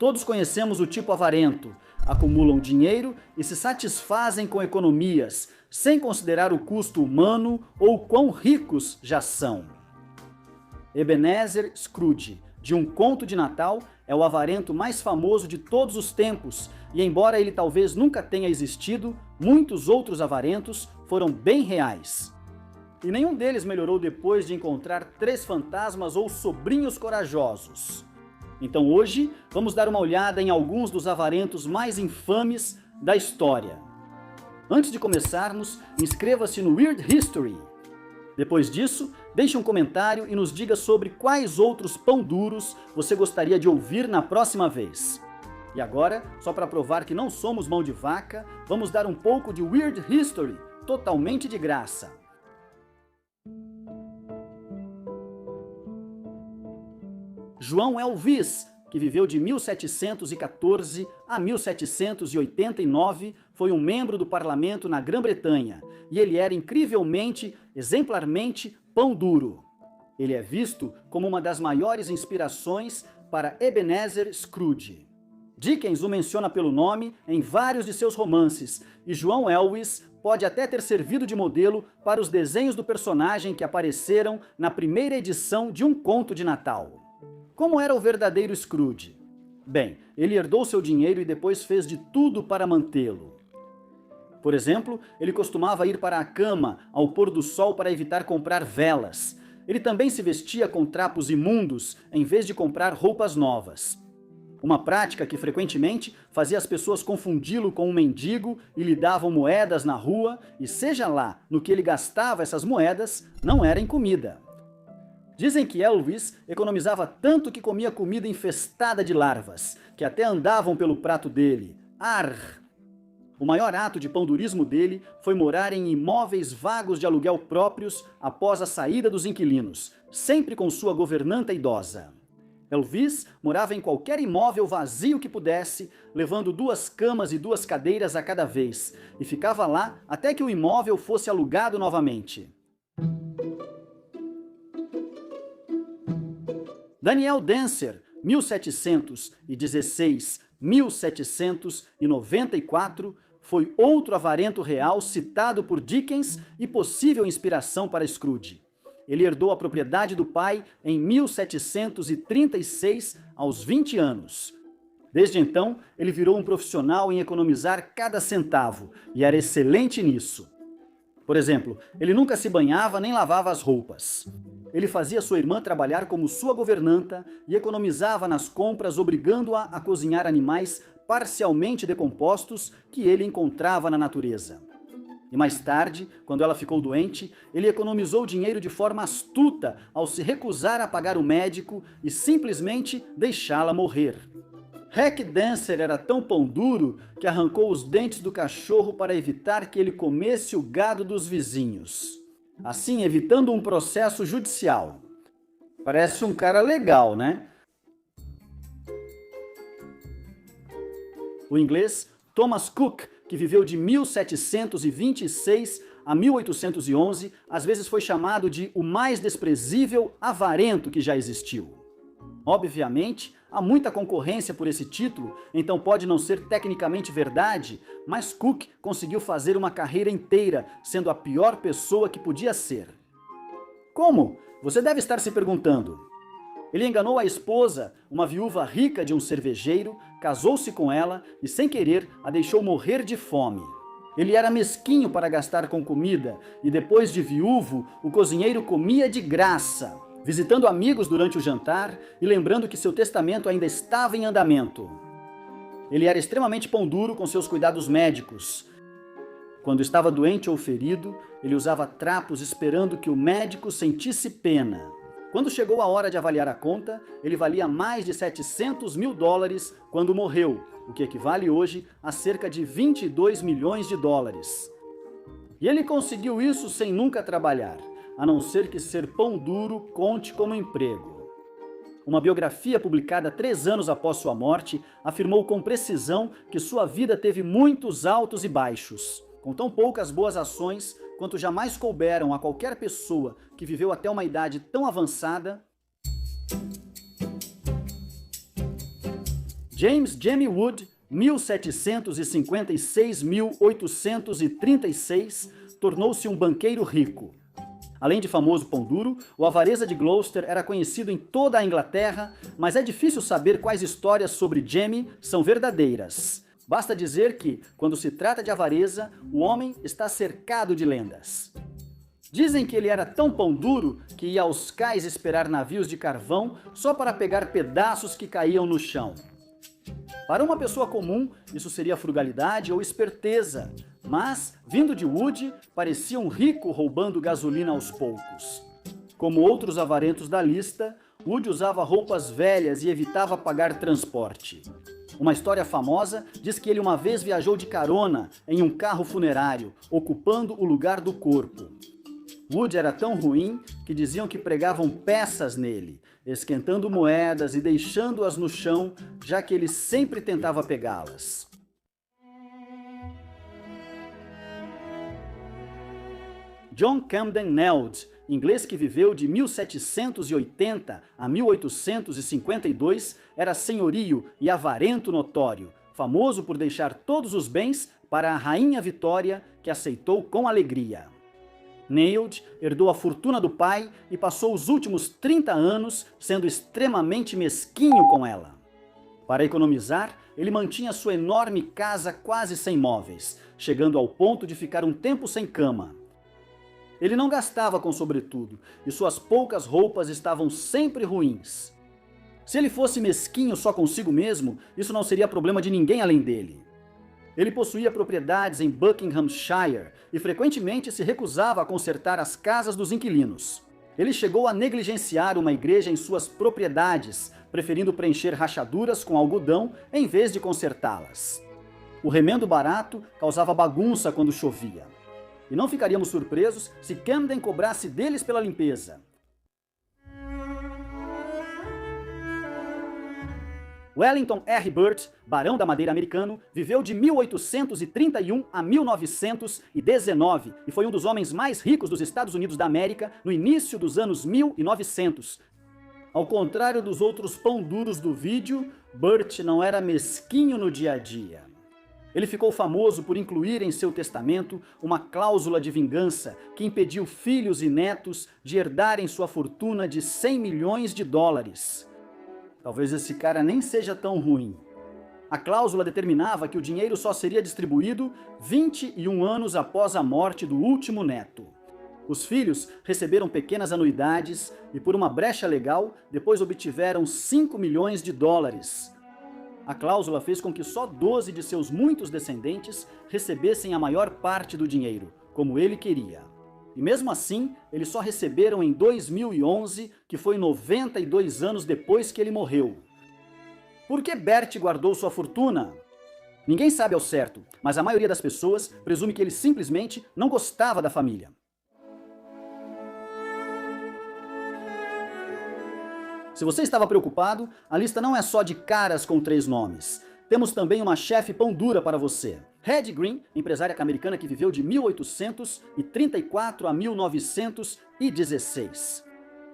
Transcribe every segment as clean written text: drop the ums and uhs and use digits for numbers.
Todos conhecemos o tipo avarento. Acumulam dinheiro e se satisfazem com economias, sem considerar o custo humano ou quão ricos já são. Ebenezer Scrooge, de Um Conto de Natal, é o avarento mais famoso de todos os tempos, e embora ele talvez nunca tenha existido, muitos outros avarentos foram bem reais. E nenhum deles melhorou depois de encontrar 3 fantasmas ou sobrinhos corajosos. Então hoje vamos dar uma olhada em alguns dos avarentos mais infames da história. Antes de começarmos, inscreva-se no Weird History. Depois disso, deixe um comentário e nos diga sobre quais outros pão duros você gostaria de ouvir na próxima vez. E agora, só para provar que não somos mão de vaca, vamos dar um pouco de Weird History, totalmente de graça. João Elvis, que viveu de 1714 a 1789, foi um membro do parlamento na Grã-Bretanha, e ele era incrivelmente, exemplarmente pão duro. Ele é visto como uma das maiores inspirações para Ebenezer Scrooge. Dickens o menciona pelo nome em vários de seus romances, e João Elvis pode até ter servido de modelo para os desenhos do personagem que apareceram na primeira edição de Um Conto de Natal. Como era o verdadeiro Scrooge? Bem, ele herdou seu dinheiro e depois fez de tudo para mantê-lo. Por exemplo, ele costumava ir para a cama ao pôr do sol para evitar comprar velas. Ele também se vestia com trapos imundos em vez de comprar roupas novas. Uma prática que frequentemente fazia as pessoas confundi-lo com um mendigo e lhe davam moedas na rua, e seja lá no que ele gastava essas moedas, não era em comida. Dizem que Elvis economizava tanto que comia comida infestada de larvas, que até andavam pelo prato dele. Arr! O maior ato de pão-durismo dele foi morar em imóveis vagos de aluguel próprios após a saída dos inquilinos, sempre com sua governanta idosa. Elvis morava em qualquer imóvel vazio que pudesse, levando 2 camas e 2 cadeiras a cada vez, e ficava lá até que o imóvel fosse alugado novamente. Daniel Dancer, 1716-1794, foi outro avarento real citado por Dickens e possível inspiração para Scrooge. Ele herdou a propriedade do pai em 1736, aos 20 anos. Desde então, ele virou um profissional em economizar cada centavo, e era excelente nisso. Por exemplo, ele nunca se banhava nem lavava as roupas. Ele fazia sua irmã trabalhar como sua governanta e economizava nas compras, obrigando-a a cozinhar animais parcialmente decompostos que ele encontrava na natureza. E mais tarde, quando ela ficou doente, ele economizou dinheiro de forma astuta ao se recusar a pagar o médico e simplesmente deixá-la morrer. Hack Dancer era tão pão duro que arrancou os dentes do cachorro para evitar que ele comesse o gado dos vizinhos, assim evitando um processo judicial. Parece um cara legal, né? O inglês Thomas Cook, que viveu de 1726 a 1811, às vezes foi chamado de o mais desprezível avarento que já existiu. Obviamente, há muita concorrência por esse título, então pode não ser tecnicamente verdade, mas Cook conseguiu fazer uma carreira inteira sendo a pior pessoa que podia ser. Como? Você deve estar se perguntando. Ele enganou a esposa, uma viúva rica de um cervejeiro, casou-se com ela e, sem querer, a deixou morrer de fome. Ele era mesquinho para gastar com comida e, depois de viúvo, o cozinheiro comia de graça, visitando amigos durante o jantar e lembrando que seu testamento ainda estava em andamento. Ele era extremamente pão duro com seus cuidados médicos. Quando estava doente ou ferido, ele usava trapos esperando que o médico sentisse pena. Quando chegou a hora de avaliar a conta, ele valia mais de $700 mil quando morreu, o que equivale hoje a cerca de $22 milhões. E ele conseguiu isso sem nunca trabalhar, a não ser que ser pão duro conte como emprego. Uma biografia publicada 3 anos após sua morte afirmou com precisão que sua vida teve muitos altos e baixos. Com tão poucas boas ações quanto jamais couberam a qualquer pessoa que viveu até uma idade tão avançada, James Jamie Wood, 1756-1836, tornou-se um banqueiro rico. Além de famoso pão duro, o avareza de Gloucester era conhecido em toda a Inglaterra, mas é difícil saber quais histórias sobre Jamie são verdadeiras. Basta dizer que, quando se trata de avareza, o homem está cercado de lendas. Dizem que ele era tão pão duro que ia aos cais esperar navios de carvão só para pegar pedaços que caíam no chão. Para uma pessoa comum, isso seria frugalidade ou esperteza, mas, vindo de Wood, parecia um rico roubando gasolina aos poucos. Como outros avarentos da lista, Wood usava roupas velhas e evitava pagar transporte. Uma história famosa diz que ele uma vez viajou de carona em um carro funerário, ocupando o lugar do corpo. Wood era tão ruim que diziam que pregavam peças nele, esquentando moedas e deixando-as no chão, já que ele sempre tentava pegá-las. John Camden Neld, inglês que viveu de 1780 a 1852, era senhorio e avarento notório, famoso por deixar todos os bens para a rainha Vitória, que aceitou com alegria. Neld herdou a fortuna do pai e passou os últimos 30 anos sendo extremamente mesquinho com ela. Para economizar, ele mantinha sua enorme casa quase sem móveis, chegando ao ponto de ficar um tempo sem cama. Ele não gastava com sobretudo, e suas poucas roupas estavam sempre ruins. Se ele fosse mesquinho só consigo mesmo, isso não seria problema de ninguém além dele. Ele possuía propriedades em Buckinghamshire e frequentemente se recusava a consertar as casas dos inquilinos. Ele chegou a negligenciar uma igreja em suas propriedades, preferindo preencher rachaduras com algodão em vez de consertá-las. O remendo barato causava bagunça quando chovia. E não ficaríamos surpresos se Camden cobrasse deles pela limpeza. Wellington R. Burt, barão da Madeira americano, viveu de 1831 a 1919 e foi um dos homens mais ricos dos Estados Unidos da América no início dos anos 1900. Ao contrário dos outros pão duros do vídeo, Burt não era mesquinho no dia a dia. Ele ficou famoso por incluir em seu testamento uma cláusula de vingança que impediu filhos e netos de herdarem sua fortuna de 100 milhões de dólares. Talvez esse cara nem seja tão ruim. A cláusula determinava que o dinheiro só seria distribuído 21 anos após a morte do último neto. Os filhos receberam pequenas anuidades e, por uma brecha legal, depois obtiveram 5 milhões de dólares. A cláusula fez com que só 12 de seus muitos descendentes recebessem a maior parte do dinheiro, como ele queria. E mesmo assim, eles só receberam em 2011, que foi 92 anos depois que ele morreu. Por que Bert guardou sua fortuna? Ninguém sabe ao certo, mas a maioria das pessoas presume que ele simplesmente não gostava da família. Se você estava preocupado, a lista não é só de caras com 3 nomes. Temos também uma chefe pão dura para você. Hetty Green, empresária americana que viveu de 1834 a 1916.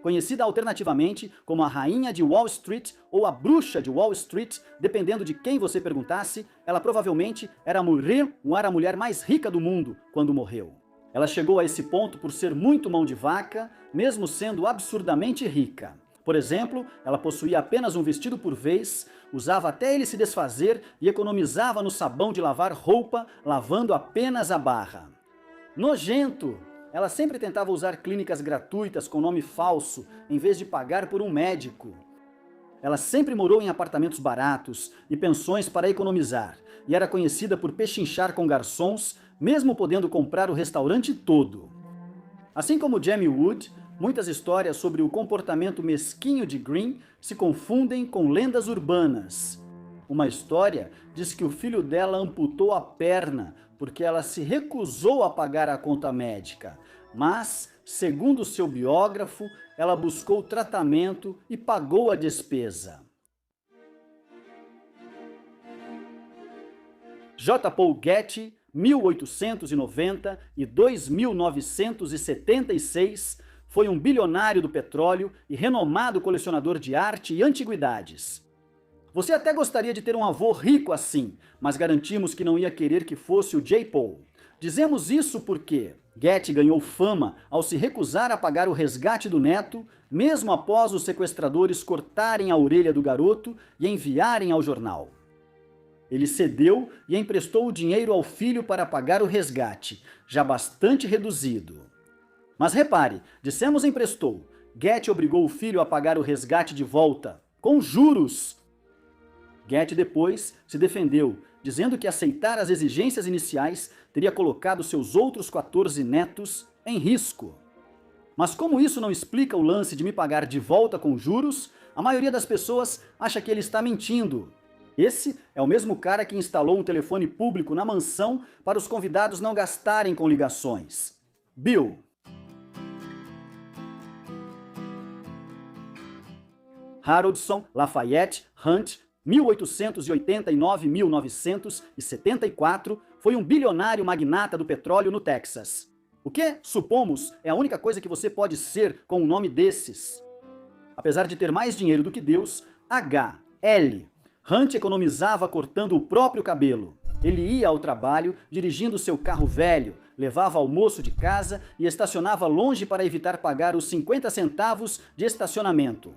Conhecida alternativamente como a Rainha de Wall Street ou a Bruxa de Wall Street, dependendo de quem você perguntasse, ela provavelmente era a mulher mais rica do mundo quando morreu. Ela chegou a esse ponto por ser muito mão de vaca, mesmo sendo absurdamente rica. Por exemplo, ela possuía apenas um vestido por vez, usava até ele se desfazer e economizava no sabão de lavar roupa, lavando apenas a barra. Nojento! Ela sempre tentava usar clínicas gratuitas com nome falso, em vez de pagar por um médico. Ela sempre morou em apartamentos baratos e pensões para economizar, e era conhecida por pechinchar com garçons, mesmo podendo comprar o restaurante todo. Assim como Jamie Wood, muitas histórias sobre o comportamento mesquinho de Green se confundem com lendas urbanas. Uma história diz que o filho dela amputou a perna porque ela se recusou a pagar a conta médica, mas, segundo seu biógrafo, ela buscou tratamento e pagou a despesa. J. Paul Getty, 1890 e 2976, foi um bilionário do petróleo e renomado colecionador de arte e antiguidades. Você até gostaria de ter um avô rico assim, mas garantimos que não ia querer que fosse o J. Paul. Dizemos isso porque Getty ganhou fama ao se recusar a pagar o resgate do neto, mesmo após os sequestradores cortarem a orelha do garoto e enviarem ao jornal. Ele cedeu e emprestou o dinheiro ao filho para pagar o resgate, já bastante reduzido. Mas repare, dissemos emprestou. Getty obrigou o filho a pagar o resgate de volta, com juros. Getty depois se defendeu, dizendo que aceitar as exigências iniciais teria colocado seus outros 14 netos em risco. Mas como isso não explica o lance de me pagar de volta com juros, a maioria das pessoas acha que ele está mentindo. Esse é o mesmo cara que instalou um telefone público na mansão para os convidados não gastarem com ligações. Bill. Haroldson Lafayette Hunt, 1889-1974, foi um bilionário magnata do petróleo no Texas. O que, supomos, é a única coisa que você pode ser com um nome desses. Apesar de ter mais dinheiro do que Deus, H.L. Hunt economizava cortando o próprio cabelo. Ele ia ao trabalho dirigindo seu carro velho, levava almoço de casa e estacionava longe para evitar pagar os 50 centavos de estacionamento.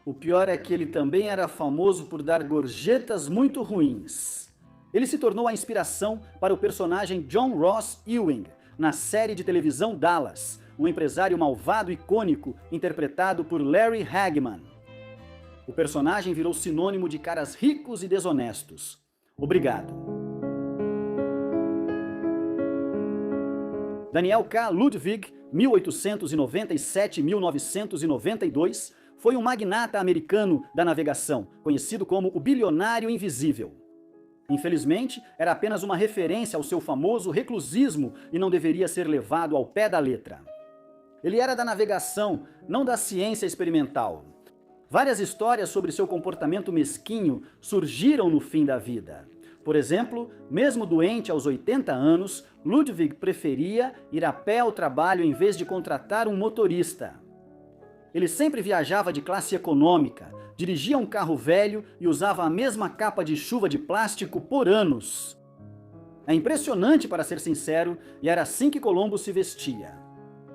O pior é que ele também era famoso por dar gorjetas muito ruins. Ele se tornou a inspiração para o personagem John Ross Ewing, na série de televisão Dallas, um empresário malvado e cônico interpretado por Larry Hagman. O personagem virou sinônimo de caras ricos e desonestos. Obrigado. Daniel K. Ludwig, 1897-1992, foi um magnata americano da navegação, conhecido como o bilionário invisível. Infelizmente, era apenas uma referência ao seu famoso reclusismo e não deveria ser levado ao pé da letra. Ele era da navegação, não da ciência experimental. Várias histórias sobre seu comportamento mesquinho surgiram no fim da vida. Por exemplo, mesmo doente aos 80 anos, Ludwig preferia ir a pé ao trabalho em vez de contratar um motorista. Ele sempre viajava de classe econômica, dirigia um carro velho e usava a mesma capa de chuva de plástico por anos. É impressionante, para ser sincero, e era assim que Colombo se vestia.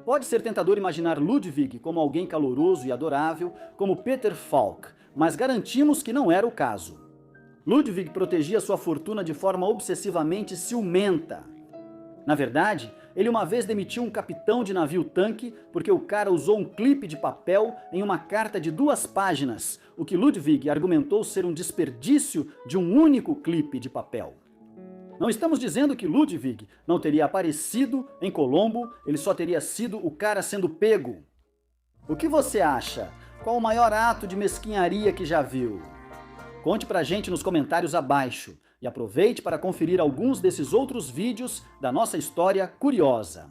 Pode ser tentador imaginar Ludwig como alguém caloroso e adorável, como Peter Falk, mas garantimos que não era o caso. Ludwig protegia sua fortuna de forma obsessivamente ciumenta. Na verdade, ele uma vez demitiu um capitão de navio-tanque porque o cara usou um clipe de papel em uma carta de 2 páginas, o que Ludwig argumentou ser um desperdício de um único clipe de papel. Não estamos dizendo que Ludwig não teria aparecido em Colombo, ele só teria sido o cara sendo pego. O que você acha? Qual o maior ato de mesquinharia que já viu? Conte pra gente nos comentários abaixo. E aproveite para conferir alguns desses outros vídeos da nossa história curiosa.